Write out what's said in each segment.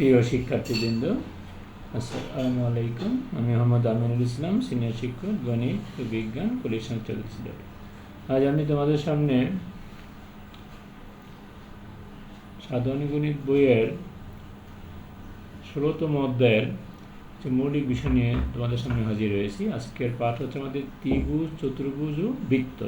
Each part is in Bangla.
প্রিয় শিক্ষার্থীবৃন্দ, আসসালামু আলাইকুম। আমি মোহাম্মদ আমিনুল ইসলাম, সিনিয়র শিক্ষক, গণিত ও বিজ্ঞান, কলেজ সংচালক। আজ আমি তোমাদের সামনে সাধারণ গণিত বইয়ের 16তম অধ্যায়ের যে মৌলিক বিষয় নিয়ে তোমাদের সামনে হাজির হয়েছি। আজকের পাঠ হচ্ছে আমাদের ত্রিভুজ, চতুর্ভুজ ও বৃত্ত।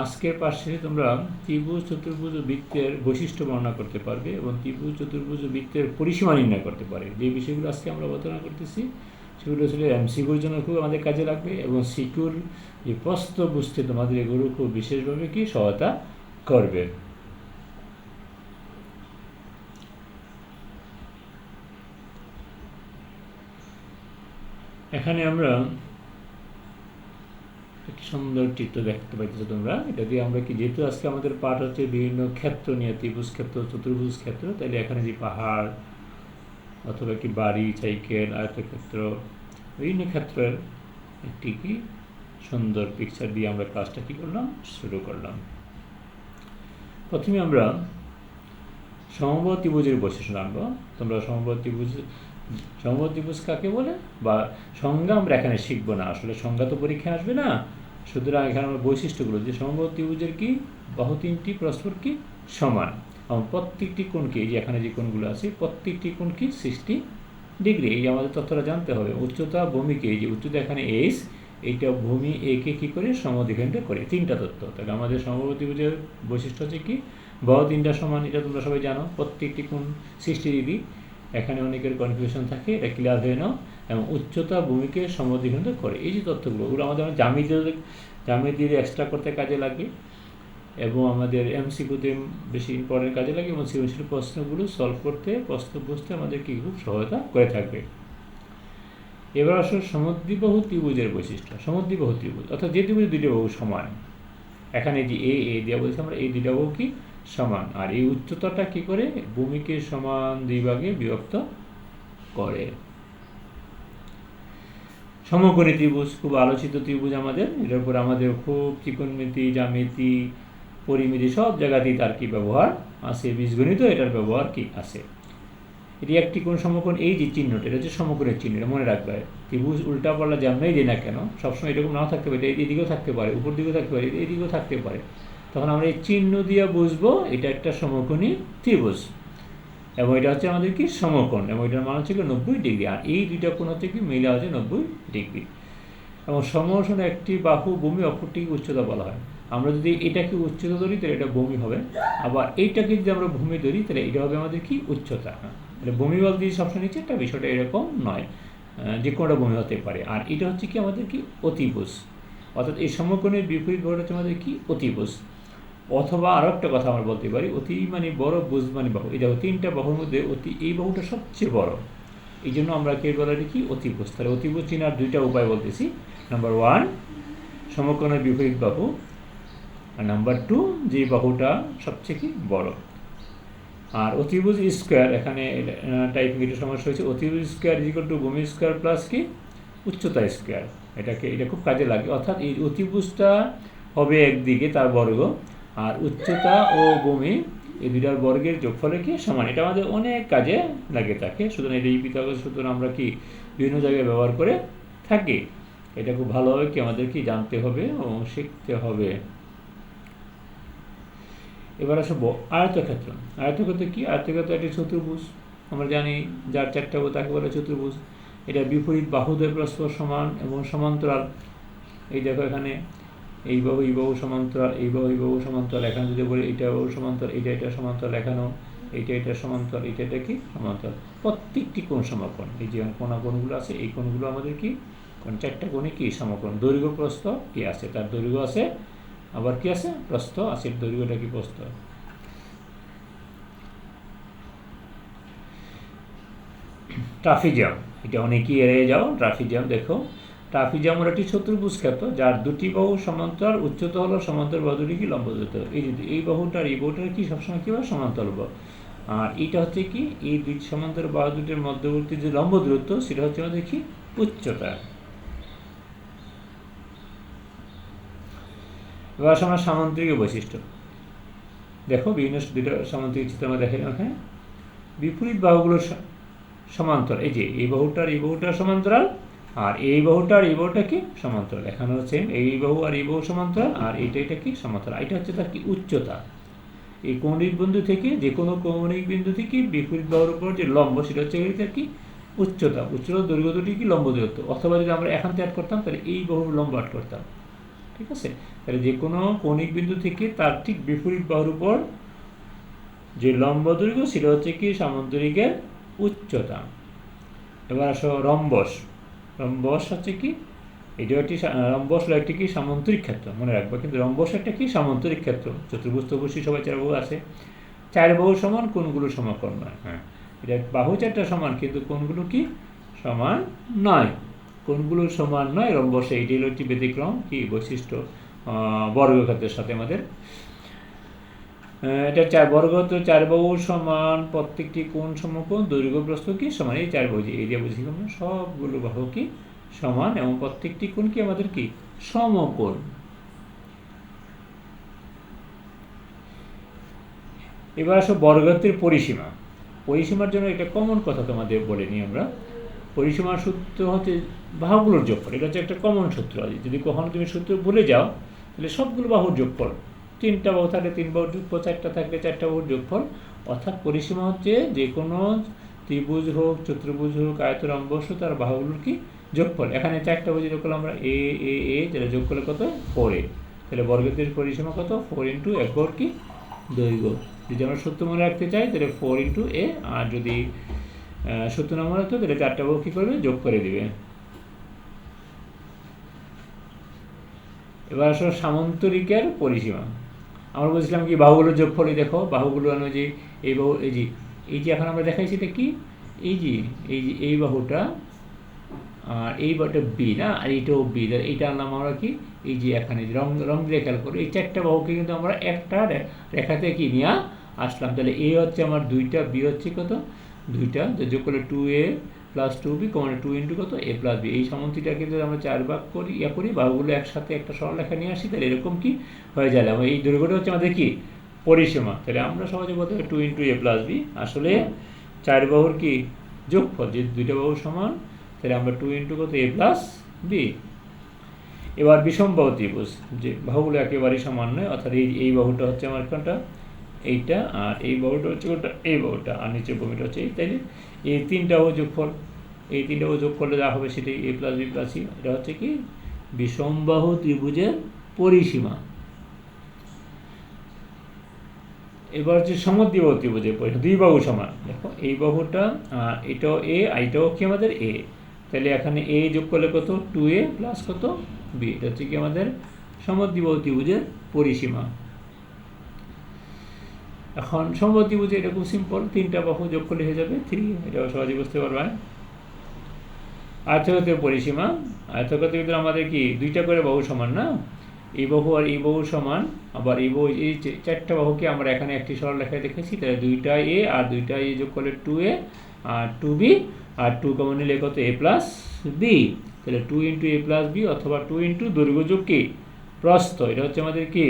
আজকের পাঠে তোমরা ত্রিভুজ, চতুর্ভুজ ও বৃত্তের বৈশিষ্ট্য বর্ণনা করতে পারবে এবং ত্রিভুজ, চতুর্ভুজ ও বৃত্তের পরিসীমা নির্ণয় করতে পারে। যে বিষয়গুলো আজকে আমরা আলোচনা করতেছি সেগুলো আসলে এমসিকিউর জন্য খুব আমাদের কাজে লাগবে এবং সিকিউর যে প্রশ্ন বুঝতে তোমাদের এগুলো খুব বিশেষভাবে সহায়তা করবে। এখানে আমরা একটি সুন্দর চিত্র দেখতে পাইতেছো তোমরা। এটা দিয়ে আমরা যেহেতু আজকে আমাদের পাঠ হচ্ছে বিভিন্ন ক্ষেত্র নিয়ে, ত্রিভুজ ক্ষেত্র, চতুর্ভুজ ক্ষেত্র, তাহলে এখানে যে পাহাড় অথবা কি বাড়ি, সাইকেল, আয়তক্ষেত্র, বিভিন্ন ক্ষেত্রের একটি সুন্দর পিকচার দিয়ে আমরা ক্লাসটা করলাম, শুরু করলাম। প্রথমে আমরা সমবাহু ত্রিভুজের বৈশিষ্ট্য জানবো। তোমরা সমবাহু ত্রিভুজ কাকে বলে বা সংজ্ঞা আমরা এখানে শিখবো না, আসলে সংজ্ঞা তো পরীক্ষায় আসবে না। সুতরাং এখানে আমরা বৈশিষ্ট্যগুলো যে সমবাহু ত্রিভুজের বাহু তিনটি পরস্পর সমান এবং প্রত্যেকটি কোণ এই যে এখানে যে কোণগুলো আছে প্রত্যেকটি কোণ 60 ডিগ্রি। এই আমাদের তথ্যটা জানতে হবে। উচ্চতা ভূমিকে, এই যে উচ্চতা এখানে এইচ, এইটা ভূমি একে করে সমদ্বিখণ্ড করে। তিনটা তথ্য। তাহলে আমাদের সমবাহু ত্রিভুজের বৈশিষ্ট্য হচ্ছে বাহু তিনটা সমান, এটা তোমরা সবাই জানো। প্রত্যেকটি কোণ 60 ডিগ্রি। এখানে অনেকের কনফিউশন থাকে, এটা ক্লিয়ার হয়ে নাও। এবং উচ্চতা ভূমিকে সমদ্বিখণ্ড করে। এই যে তথ্যগুলো, ওগুলো আমাদের জ্যামিতি এক্সট্রা করতে কাজে লাগে এবং আমাদের এমসিকিউতে বেশি ইম্পর্টেন্ট কাজে লাগে এবং সৃজনশীল প্রশ্নগুলো সলভ করতে, প্রশ্ন বুঝতে আমাদের খুব সহায়তা করে থাকবে। এবার আসলে সমদ্বিবাহু ত্রিভুজের বৈশিষ্ট্য। সমদ্বিবাহু ত্রিভুজ অর্থাৎ যে ত্রিভুজ দুইটা বাহু সমান। এখানে যে এ দেওয়া বলছি আমরা, এই দুইটা বাহু সমান, আর এই উচ্চতাটা করে ভূমিকে সমান দুই ভাগে বিভক্ত করে। সমকোণী ত্রিভুজ খুব আলোচিত ত্রিভুজ আমাদের। এটার উপর আমাদের খুব ত্রিকোণমিতি, জ্যামিতি, পরিমিতি সব জায়গাতেই তার ব্যবহার আছে। বীজগণিত এটার ব্যবহার আছে। এটি একটি কোণ সমকোণ, এই যে চিহ্নটা, এটা হচ্ছে সমকোণের চিহ্ন, এটা মনে রাখবে। ত্রিভুজ উল্টা পাল্লা যেমনই দিই না কেন, সবসময় এরকম নাও থাকতে পারে, এদিকেও থাকতে পারে, উপর দিকেও থাকতে পারে, এদিকেও থাকতে পারে। তখন আমরা এই চিহ্ন দিয়ে বুঝবো এটা একটা সমকোণী ত্রিভুজ এবং এটা হচ্ছে আমাদের সমকোণ এবং এটার মান হচ্ছে 90 ডিগ্রি। আর এই দুইটা কোণ হচ্ছে মিলে হচ্ছে 90 ডিগ্রি। এবং সমসনে একটি বাহু ভূমি, অপরটিকে উচ্চতা বলা হয়। আমরা যদি এটাকে উচ্চতা ধরি তাহলে এটা ভূমি হবে, আবার এইটাকে যদি আমরা ভূমি ধরি তাহলে এটা হবে আমাদের উচ্চতা। তাহলে ভূমি বলতে সবসময় নিচ্ছে একটা বিষয়টা এরকম নয়, যে কোনোটা ভূমি হতে পারে। আর এটা হচ্ছে আমাদের অতিভুজ, অর্থাৎ এই সমকোণের বিপরীত বাহুটা হচ্ছে আমাদের অতিভুজ। অথবা আরও একটা কথা আমরা বলতে পারি, অতি মানে বড়, ভুজ মানে বাহু। এই দেখো তিনটা বাহুর মধ্যে এই বাহুটা সবচেয়ে বড়, এই জন্য আমরা বলা অতিভুজ। তাহলে অতিভুজ চিনার দুইটা উপায় বলতেছি। নাম্বার 1 সমকোণের বিপরীত বাহু, আর নাম্বার 2 যে বাহুটা সবচেয়ে বড়। আর অতিভুজ স্কোয়ার, এখানে টাইপিং একটু সমস্যা হয়েছে। অতিভুজ স্কোয়ার ইকুয়াল টু ভূমি স্কোয়ার প্লাস উচ্চতা স্কোয়ার। এটা খুব কাজে লাগে। অর্থাৎ এই অতিভুজটা হবে একদিকে তার বর্গ, আর উচ্চতা ও ভূমি এই দুইটার বর্গের যোগফলে সমান। এটা আমাদের অনেক কাজে লাগে থাকে। সুতরাং এই পিথাগোরাস সূত্র আমরা বিভিন্ন জায়গায় ব্যবহার করে থাকি। এটা খুব ভালোভাবে আমাদের জানতে হবে এবং শিখতে হবে। এবার আসবো আয়তক্ষেত্র। আয়তক্ষেত্র আয়তক্ষেত্র একটি চতুর্ভুজ, আমরা জানি, যার চারটা বাহু তাকে বলে চতুর্ভুজ। এটা বিপরীত বাহুদের পরস্পর সমান এবং সমান্তরাল। এই দেখো এখানে এই বাহু সমান্তরাল, এই বাহু সমান্তরাল। এখানে যদি বলি এটা বাহু সমান্তরাল, এটা সমান্তরাল, এখানেও এটা সমান্তরাল, এটা সমান্তরাল। প্রত্যেকটি কোণ সমকোণ। এই যে কোণগুলো আছে, এই কোণগুলো আমাদের চারটা কোণে সমকোণ। দৈর্ঘ্য প্রস্থ আছে, তার দৈর্ঘ্য আছে, আবার আছে প্রস্থ আছে। দৈর্ঘ্যটা প্রস্থ। ট্রাপিজিয়াম, এটা অনেকেই এড়িয়ে যাও। ট্রাপিজিয়াম দেখো, ট্রাপিজিয়াম হলো একটি চতুর্ভুজ ক্ষেত্র যার দুটি বাহু সমান্তরাল, উচ্চতা হলো সমান্তরাল বাহু দুটি লম্ব দূরত্ব। এই বাহুটার এই বাহুটার সবসময় হয় সমান্তরাল বাহু। আর এইটা হচ্ছে এই দুই সমান্তরাল বাহু দুটির মধ্যবর্তী যে লম্ব দূরত্ব, সেটা হচ্ছে আমাদের উচ্চতা। এবার আমরা সামান্তরিক বৈশিষ্ট্য দেখো, বিভিন্ন দুটো সামান্তরিক চিত্র আমরা দেখালাম এখানে। বিপরীত বাহুগুলোর সমান্তরাল। এই যে এই বাহুটার সমান্তরাল, আর এই বাহুটা আর এই বাহুটা কি সমান্তরাল। এখানে হচ্ছে এই বাহু আর এই বাহু সমান্তরাল, আর এটা কি সমান্তরাল। এটা হচ্ছে তার কি উচ্চতা। এই কৌণিক বিন্দু থেকে, যে কোনো কৌণিক বিন্দু থেকে বিপরীত বাহুর উপর যে লম্ব, সেটা হচ্ছে তার কি উচ্চতা। দৈর্ঘ্য দুটি কি লম্ব দূরত্ব। অথবা যদি আমরা এখান থেকে অ্যাড করতাম, তাহলে এই বাহুর লম্ব অ্যাড করতাম। ঠিক আছে, তাহলে যে কোনো কৌণিক বিন্দু থেকে তার ঠিক বিপরীত বাহুর উপর যে লম্ব দৈর্ঘ্য, সেটা হচ্ছে কি সামান্তরিকের উচ্চতা। এবার আসো রম্বস। রম্বস হচ্ছে কি, এটাও একটি রম্বস হলো একটি কি সামান্তরিক ক্ষেত্র, মনে রাখবো। কিন্তু রম্বস একটা কি সামান্তরিক ক্ষেত্র। চতুর্ভুজ তো অবশ্যই সবাই চার বাহু আছে। চার বাহু সমান, কোণগুলো সমকোণ নয়। হ্যাঁ, এটা বাহু চারটা সমান, কিন্তু কোণগুলো কি সমান নয়। কোণগুলো সমান নয় রম্বসে। এটি হলো একটি ব্যতিক্রম কি বৈশিষ্ট্য বর্গক্ষেত্রের সাথে আমাদের। এটা বর্গক্ষেত্র চার বাহু সমান, প্রত্যেকটি কোণ সমকোণ, দৈর্ঘ্য প্রস্থ কি সমান। এই চার বাহু যে এরিয়া বুঝিলাম না, সবগুলো বাহু কি সমান, এবং প্রত্যেকটি কোণ কি আমাদের কি সমকোণ। এবার আসো বর্গক্ষেত্রের পরিসীমা। পরিসীমার জন্য একটা কমন কথা তোমাদের বলে নিই আমরা। পরিসীমার সূত্র হচ্ছে বাহুগুলোর যোগফল। এটা হচ্ছে একটা কমন সূত্র। যদি কখনো তুমি সূত্র ভুলে যাও, তাহলে সবগুলো বাহুর যোগফল। 3টা বাহু থাকলে 3 বাহুর যোগফল, 4টা থাকলে 4টা বাহুর যোগফল। অর্থাৎ পরিসীমা হচ্ছে যে কোনো ত্রিভুজ হোক, চতুর্ভুজ হোক, আয়ত, রম্বস হোক, তার বাহুগুলোর কি যোগফল। এখানে 4টা বাহু যোগ করলে আমরা এ এ এ, যেটা যোগ করলে কত 4a। তাহলে বর্গক্ষেত্রের পরিসীমা কত 4 × এক বাহুর কি দৈর্ঘ্য। যদি আমরা সূত্র মনে রাখতে চাই, তাহলে 4 × a। আর যদি সূত্র না মনে রাখতে, তাহলে 4টা বাহু কী করবে যোগ করে দিবে। এবার আসলে সামান্তরিকের পরিসীমা। আমরা বলছিলাম কি বাহুগুলোর যোগফলই দেখো। বাহুগুলো অনুযায়ী এই বাহু, এই যে এখন আমরা দেখাইছি এটা কি, এই বাহুটা, আর এই বাহুটা বি না, আর এইটাও বি। এইটা আনলাম আমরা কি, এই যে এখানে রং দিয়ে খেয়াল করো, এই 4টা বাহুকে কিন্তু আমরা একটা রেখাতে কি নিয়ে আসলাম। তাহলে এ হচ্ছে আমার 2টা, বি হচ্ছে কত 2টা, যোগ করলে 2a + 2b, 2 × কত a + b। এই সমষ্টিটা কিন্তু আমরা 4 ভাগ করি, বাহুগুলো একসাথে একটা সরলরেখা নিয়ে আসি, তাহলে এরকম কি হয়ে যায়। এই দৈর্ঘ্যটা হচ্ছে আমাদের কি পরিসীমা। তাহলে আমরা সহজে বলতে পারি 2 × a + b। আসলে 4 বাহুর কি যোগফল, যে 2টা বাহু সমান, তাহলে আমরা 2 × কত a + b। এবার বিষম বাহু ত্রিভুজ, যে বাহুগুলো একেবারেই সমান নয়। অর্থাৎ এই বাহুটা হচ্ছে আমার কোনটা, এইটা, আর এই বাহুটা হচ্ছে কোনটা, এই বাহুটা, আর নিচের ভূমিটা হচ্ছে এই। তাইলে এই 3টা বাহু যোগফল, এই 3টা বাহু যোগ করলে যা হবে সেটাই a + b + c। এটা হচ্ছে কি বিষম বাহু ত্রিভুজের পরিসীমা। এবার হচ্ছে সমদ্বিবাহু ত্রিভুজের পরিসীমা। দুই বাহু সমান, দেখো এই বাহুটা, আর এটাও a, এটাও কি আমাদের a। তাহলে এখানে a যোগ করলে কত 2a + কত b। এটা হচ্ছে কি আমাদের সমদ্বিবাহু ত্রিভুজের পরিসীমা। এখন সমবাহু ত্রিভুজে এটা খুব সিম্পল, 3টা বাহু যোগ করলে হয়ে যাবে 3। এটাও সহজে বুঝতে পারবেন। আয়তক্ষেত্রের পরিসীমা। আয়তক্ষেত্রের ভিতরে আমাদের কি 2টা করে বাহু সমান না, এই বাহু আর এই বাহু সমান। আবার এই বাহু, এই 4টা বাহুকে আমরা এখানে একটি সরলরেখায় দেখেছি। তাহলে 2টা a আর 2টা a যোগ করলে 2a আর 2b, আর 2 কমন নিলে কত a + b। তাহলে 2 × a + b, অথবা 2 × দৈর্ঘ্য যোগ কি প্রস্থ। এটা হচ্ছে আমাদের কি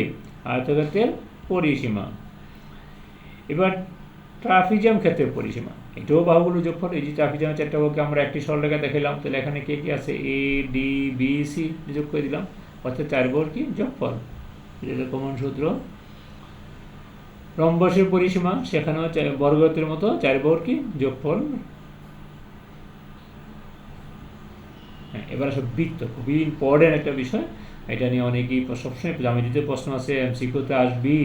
আয়তক্ষেত্রের পরিসীমা। এবার ট্রাপিজিয়াম ক্ষেত্রের পরিসীমা। এটাও বাহুগুলো যোগফল। এই যে ট্রাপিজিয়ামের 4টা বাহুকে আমরা একটি সরলরেখা দেখালাম। তাহলে এখানে কে কি আছে, a d b c যোগ করে দিলাম, অর্থাৎ 4 বাহুর কি যোগফল। এটা কমন সূত্র। রম্বসের পরিসীমা, সেখানেও বর্গক্ষেত্রের মতো 4 বাহুর কি যোগফল। হ্যাঁ, এবার আসলে বৃত্ত, খুবই ইম্পর্টেন্ট একটা বিষয়। এটা নিয়ে অনেকেই সবসময় জ্যামিতিতে প্রশ্ন আছে, এমসিকিউতে আসবি,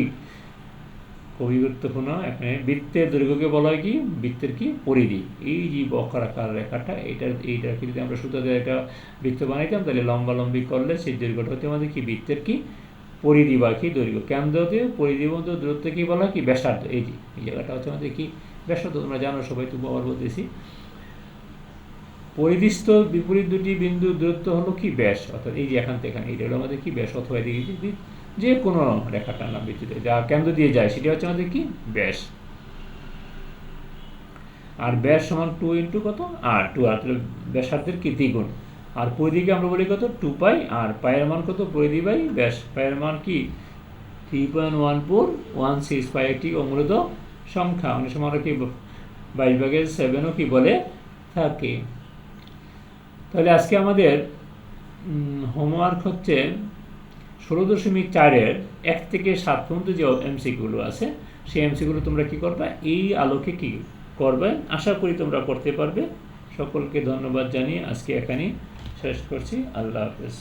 খুবই গুরুত্বপূর্ণ। এখানে বৃত্তের দৈর্ঘ্যকে বলা হয় কি বৃত্তের কি পরিধি। এই যে বক্রাকার রেখাটা, এইটার কি যদি আমরা সুতো দিয়ে একটা বৃত্ত বানাইতাম, তাহলে লম্বালম্বি করলে সেই দৈর্ঘ্যটা হচ্ছে আমাদের কি বৃত্তের কি পরিধি বা কি দৈর্ঘ্য। কেন্দ্র দিয়ে পরিধির মধ্যে দূরত্ব কি বলা হয় কি ব্যাসার্ধ। এই যে এই জায়গাটা হচ্ছে আমাদের কি ব্যাসার্ধ। তোমরা জানো সবাই, তবু আবার বলতেছি। পরিধিস্থ বিপরীত দুটি বিন্দুর দূরত্ব হলো কি ব্যাস। অর্থাৎ এই যে এখান থেকে এখানে, এইটা হলো আমাদের কি ব্যাস। অথবা এদিকে যদি যে কোনো রেখা টানা বৃত্তিতে যা কেন্দ্র দিয়ে যায়, সেটা হচ্ছে আমাদের কি ব্যাস। আর ব্যাস সমান 2 × কত আর 2r, তাহলে ব্যাসার্ধের কি দ্বিগুণ। আর পরিধিকে আমরা বলি কত 2π, আর পায়ের মান কত পরিধি বাই ব্যাস। পায়ের মান কি 3.1416 পাই। একটি অমূলত সংখ্যা। অনেক সময় আমরা কি 22/7ও কি বলে থাকে। তাহলে আজকে আমাদের হোমওয়ার্ক হচ্ছে 16.4-এর 1 থেকে 7 পর্যন্ত যে এমসিকিউগুলো আছে সেই এমসিকিউগুলো তোমরা কি করবে, এই আলোকে কি করবে, আশা করি তোমরা করতে পারবে। সকলকে ধন্যবাদ জানিয়ে আজকে এখানেই শেষ করছি। আল্লাহ হাফেজ।